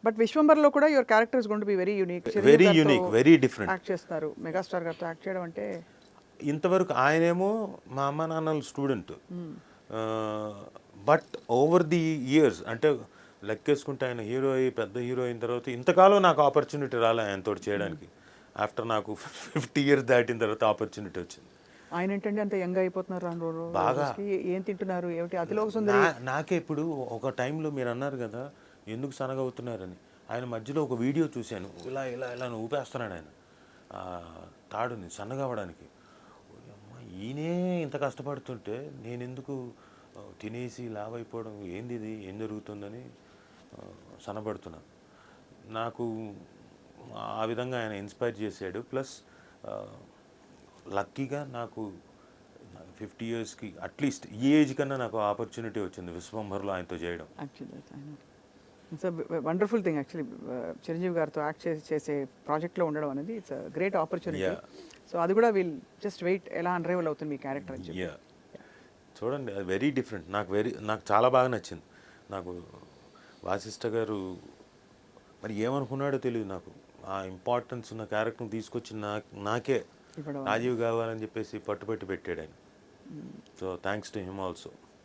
But విశ్వంబర్లో కూడా your character is going to be very unique. Very unique, very different. Act చేస్తారు, megastar గారితో act చేయడం అంటే. ఇంతవరకు ఆయనేమో మా అమ్మ నాన్నల student, but over the years అంటే లెక్కేసుకుంటే ఆయన హీరో అయ్యి పెద్ద హీరో అయిన తర్వాత ఇంతకాలం నాకు ఆపర్చునిటీ రాలే ఆయనతో చేయడానికి. ఆఫ్టర్ నాకు 50 years దాటిన తర్వాత ఆపర్చునిటీ వచ్చింది. ఆయన ఏంటంటే అంత యంగ్ అయిపోతున్నారు రాను రోజు బాగా. ఏం తింటున్నారు ఏమిటి అతిలోక సుందరి. నాకే ఇప్పుడు ఒక టైంలో మీరు అన్నారు కదా ఎందుకు సనగవుతున్నారని, ఆయన మధ్యలో ఒక వీడియో చూశాను, ఇలా ఇలా ఇలా ఊపేస్తున్నాడు ఆయన తాడుని సన్నగవడానికి. ఈయనే ఇంత కష్టపడుతుంటే నేను ఎందుకు తినేసి లావైపోవడం, ఏంది ఇది, ఏం జరుగుతుందని సన్నబడుతున్నాను. నాకు ఆ విధంగా ఆయన ఇన్స్పైర్ చేశాడు. ప్లస్ లక్కీగా నాకు 50 yearsకి అట్లీస్ట్ ఈ ఏజ్ కన్నా నాకు ఆపర్చునిటీ వచ్చింది విశ్వంభర్లో ఆయనతో చేయడం. It's wonderful thing actually. Chiranjeevi గారితో యాక్ట్ చేసే ప్రాజెక్ట్లో ఉండడం అనేది ఇట్స్ గ్రేట్ ఆపర్చునిటీ. సో అది కూడా వీల్ జస్ట్ వెయిట్ ఎలా అన్రైవల్ అవుతుంది మీ క్యారెక్టర్ అని చెప్పి. చూడండి, అది వెరీ డిఫరెంట్. నాకు చాలా బాగా నచ్చింది. నాకు వాసిష్ఠ గారు మరి ఏమనుకున్నాడో తెలియదు, నాకు ఆ ఇంపార్టెన్స్ ఉన్న క్యారెక్టర్ని తీసుకొచ్చి నాకే రాజీవ్ కావాలని చెప్పేసి పట్టుబట్టి పెట్టాడు ఆయన. So thanks to him also.